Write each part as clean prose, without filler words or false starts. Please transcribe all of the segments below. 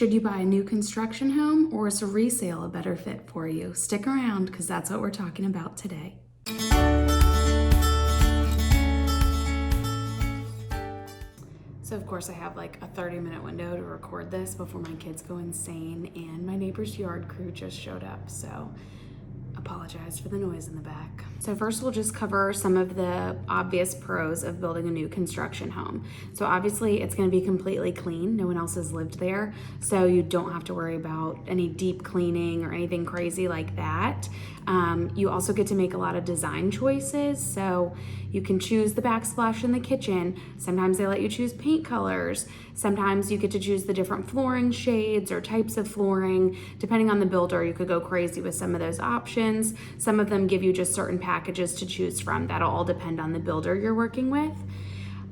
Should you buy a new construction home, or is a resale a better fit for you? Stick around because that's what we're talking about today. So of course I have like a 30-minute window to record this before my kids go insane and my neighbor's yard crew just showed up, so apologize for the noise in the back. So first we'll just cover some of the obvious pros of building a new construction home. So obviously it's going to be completely clean. No one else has lived there, so you don't have to worry about any deep cleaning or anything crazy like that. You also get to make a lot of design choices. So you can choose the backsplash in the kitchen. Sometimes they let you choose paint colors. Sometimes you get to choose the different flooring shades or types of flooring. Depending on the builder, you could go crazy with some of those options. Some of them give you just certain packages to choose from. That'll all depend on the builder you're working with.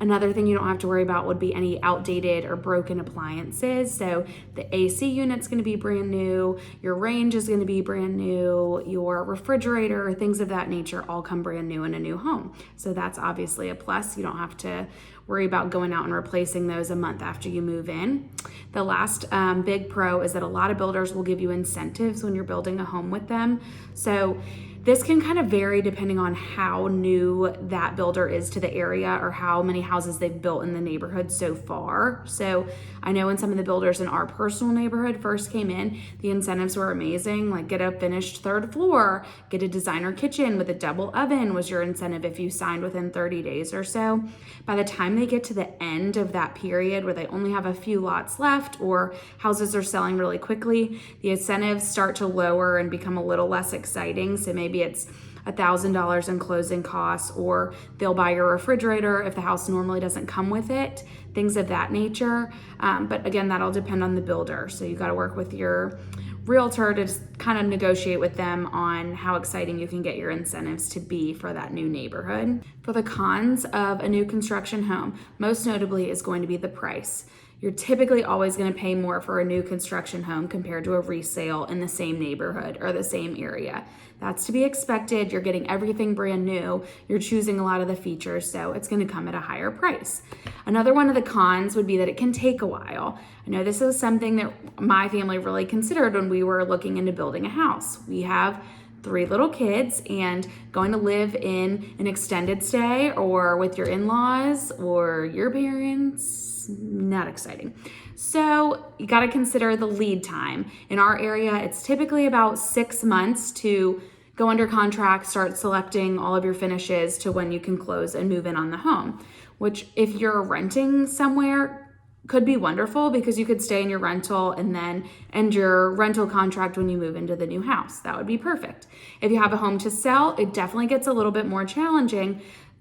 Another thing you don't have to worry about would be any outdated or broken appliances. So the AC unit's gonna be brand new, your range is gonna be brand new, your refrigerator, things of that nature all come brand new in a new home. So that's obviously a plus. You don't have to worry about going out and replacing those a month after you move in. The last big pro is that a lot of builders will give you incentives when you're building a home with them. So this can kind of vary depending on how new that builder is to the area or how many houses they've built in the neighborhood so far. So I know when some of the builders in our personal neighborhood first came in, the incentives were amazing, like get a finished third floor, get a designer kitchen with a double oven was your incentive if you signed within 30 days or so. By the time they get to the end of that period where they only have a few lots left or houses are selling really quickly, the incentives start to lower and become a little less exciting. So maybe it's $1,000 in closing costs, or they'll buy your refrigerator if the house normally doesn't come with it, things of that nature. But again, that'll depend on the builder. So you got to work with your realtor to just kind of negotiate with them on how exciting you can get your incentives to be for that new neighborhood. For the cons of a new construction home, most notably is going to be the price. You're typically always going to pay more for a new construction home compared to a resale in the same neighborhood or the same area. That's to be expected. You're getting everything brand new. You're choosing a lot of the features, so it's going to come at a higher price. Another one of the cons would be that it can take a while. I know this is something that my family really considered when we were looking into building a house. We have 3 little kids, and going to live in an extended stay or with your in-laws or your parents, not exciting. So you got to consider the lead time. In our area, it's typically about 6 months to go under contract, start selecting all of your finishes to when you can close and move in on the home, which if you're renting somewhere could be wonderful because you could stay in your rental and then end your rental contract when you move into the new house. That would be perfect. If you have a home to sell, it definitely gets a little bit more challenging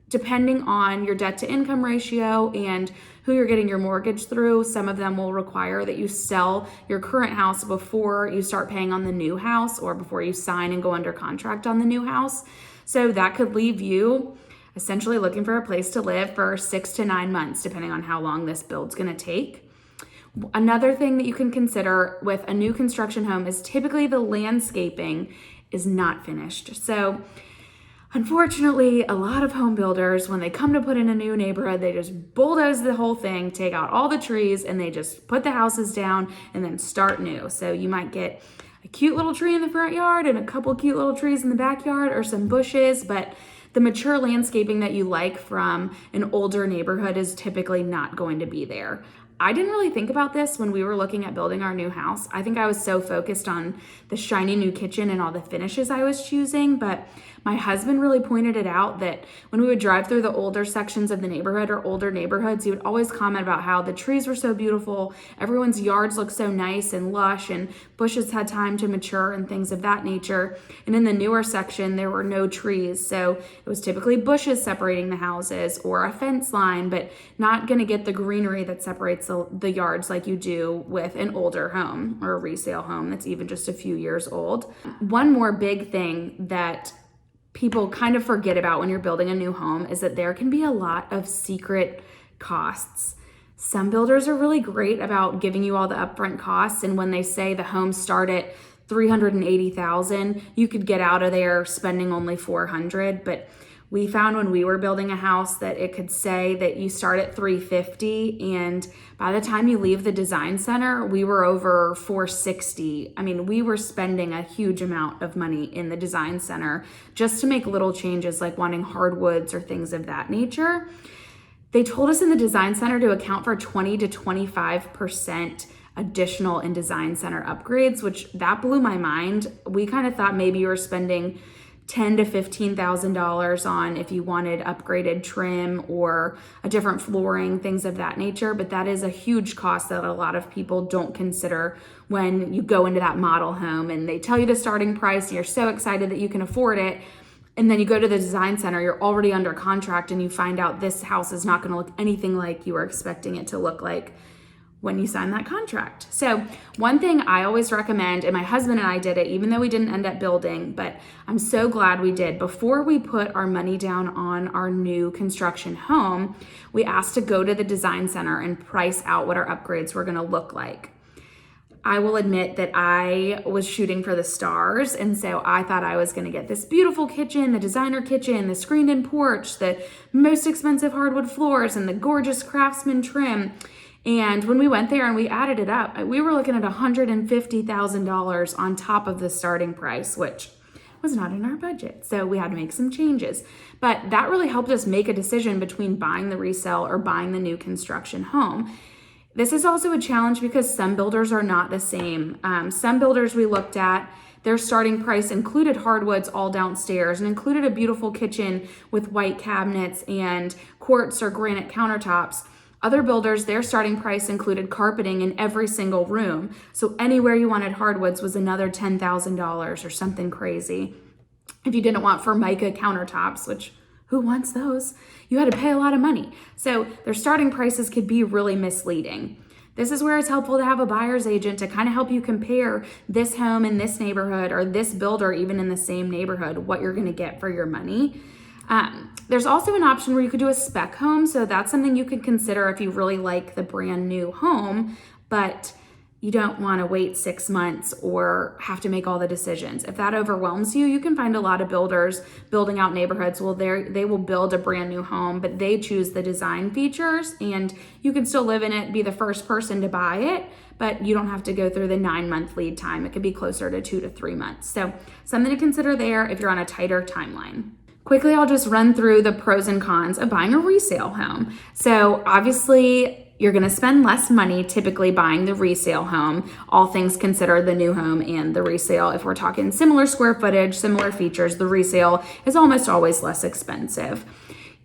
depending on your debt to income ratio and who you're getting your mortgage through. Some of them will require that you sell your current house before you start paying on the new house or before you sign and go under contract on the new house. So that could leave you essentially looking for a place to live for 6 to 9 months, depending on how long this build's gonna take. Another thing that you can consider with a new construction home is typically the landscaping is not finished. So unfortunately, a lot of home builders, when they come to put in a new neighborhood, they just bulldoze the whole thing, take out all the trees, and they just put the houses down and then start new. So you might get a cute little tree in the front yard and a couple cute little trees in the backyard or some bushes, but the mature landscaping that you like from an older neighborhood is typically not going to be there. I didn't really think about this when we were looking at building our new house. I think I was so focused on the shiny new kitchen and all the finishes I was choosing, but my husband really pointed it out that when we would drive through the older sections of the neighborhood or older neighborhoods, he would always comment about how the trees were so beautiful, everyone's yards looked so nice and lush, and bushes had time to mature and things of that nature. And in the newer section, there were no trees, so it was typically bushes separating the houses or a fence line, but not going to get the greenery that separates the yards like you do with an older home or a resale home that's even just a few years old. One more big thing that people kind of forget about when you're building a new home is that there can be a lot of secret costs. Some builders are really great about giving you all the upfront costs, and when they say the homes start at $380,000, you could get out of there spending only $400, but We found when we were building a house that it could say that you start at $350, and by the time you leave the design center, we were over $460. I mean, we were spending a huge amount of money in the design center just to make little changes like wanting hardwoods or things of that nature. They told us in the design center to account for 20 to 25% additional in design center upgrades, which that blew my mind. We kind of thought maybe you were spending $10,000 to $15,000 on if you wanted upgraded trim or a different flooring, things of that nature. But that is a huge cost that a lot of people don't consider when you go into that model home and they tell you the starting price and you're so excited that you can afford it. And then you go to the design center, you're already under contract and you find out this house is not going to look anything like you were expecting it to look like when you sign that contract. So one thing I always recommend, and my husband and I did it, even though we didn't end up building, but I'm so glad we did. Before we put our money down on our new construction home, we asked to go to the design center and price out what our upgrades were gonna look like. I will admit that I was shooting for the stars, and so I thought I was gonna get this beautiful kitchen, the designer kitchen, the screened-in porch, the most expensive hardwood floors, and the gorgeous craftsman trim. And when we went there and we added it up, we were looking at $150,000 on top of the starting price, which was not in our budget. So we had to make some changes. But that really helped us make a decision between buying the resale or buying the new construction home. This is also a challenge because some builders are not the same. Some builders we looked at, their starting price included hardwoods all downstairs and included a beautiful kitchen with white cabinets and quartz or granite countertops. Other builders, their starting price included carpeting in every single room. So anywhere you wanted hardwoods was another $10,000 or something crazy. If you didn't want Formica countertops, which who wants those? You had to pay a lot of money. So their starting prices could be really misleading. This is where it's helpful to have a buyer's agent to kind of help you compare this home in this neighborhood or this builder even in the same neighborhood, what you're gonna get for your money. There's also an option where you could do a spec home. So that's something you could consider if you really like the brand new home, but you don't want to wait 6 months or have to make all the decisions. If that overwhelms you, you can find a lot of builders building out neighborhoods. Well, they will build a brand new home, but they choose the design features and you can still live in it, be the first person to buy it, but you don't have to go through the 9-month lead time. It could be closer to 2 to 3 months. So something to consider there if you're on a tighter timeline. Quickly, I'll just run through the pros and cons of buying a resale home. So obviously, you're gonna spend less money typically buying the resale home, all things considered, the new home and the resale. If we're talking similar square footage, similar features, the resale is almost always less expensive.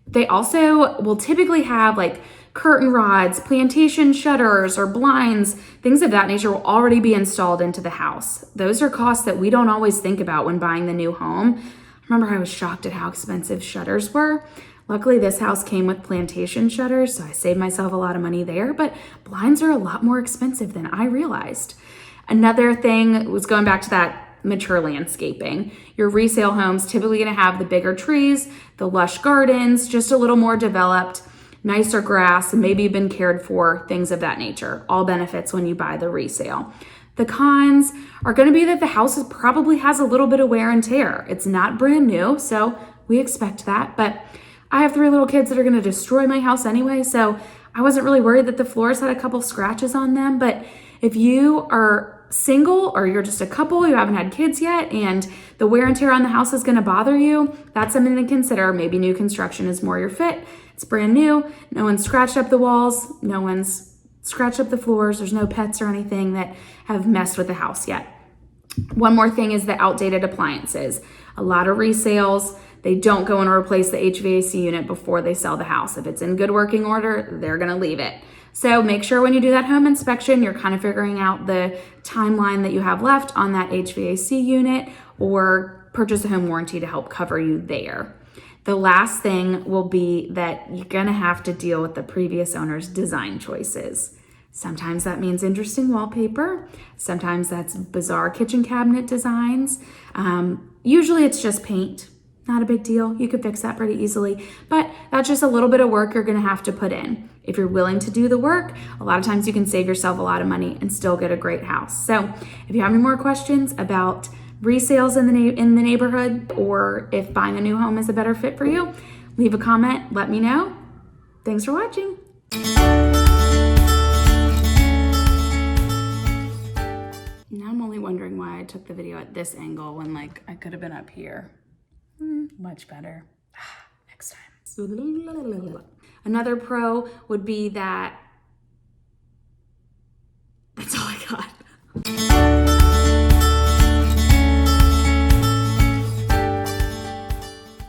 They also will typically have like curtain rods, plantation shutters, or blinds, things of that nature will already be installed into the house. Those are costs that we don't always think about when buying the new home. Remember, I was shocked at how expensive shutters were. Luckily, this house came with plantation shutters, so I saved myself a lot of money there, but blinds are a lot more expensive than I realized. Another thing was going back to that mature landscaping. Your resale home's typically gonna have the bigger trees, the lush gardens, just a little more developed, nicer grass, and maybe been cared for, things of that nature. All benefits when you buy the resale. The cons are going to be that the house probably has a little bit of wear and tear. It's not brand new, so we expect that. But I have 3 little kids that are going to destroy my house anyway, so I wasn't really worried that the floors had a couple scratches on them. But if you are single or you're just a couple, you haven't had kids yet, and the wear and tear on the house is going to bother you, that's something to consider. Maybe new construction is more your fit. It's brand new. No one's scratched up the walls. No one's scratched up the floors. There's no pets or anything that have messed with the house yet. One more thing is the outdated appliances. A lot of resales, they don't go and replace the HVAC unit before they sell the house. If it's in good working order, they're gonna leave it. So make sure when you do that home inspection, you're kind of figuring out the timeline that you have left on that HVAC unit, or purchase a home warranty to help cover you there. The last thing will be that you're gonna have to deal with the previous owner's design choices. Sometimes that means interesting wallpaper. Sometimes that's bizarre kitchen cabinet designs. Usually it's just paint. Not a big deal. You could fix that pretty easily, but that's just a little bit of work you're gonna have to put in. If you're willing to do the work, a lot of times you can save yourself a lot of money and still get a great house. So if you have any more questions about resales in the neighborhood, or if buying a new home is a better fit for you. Leave a comment, let me know. Thanks for watching. Now I'm only wondering why I took the video at this angle when like I could have been up here. Much better. Next time. Another pro would be that that's all I got.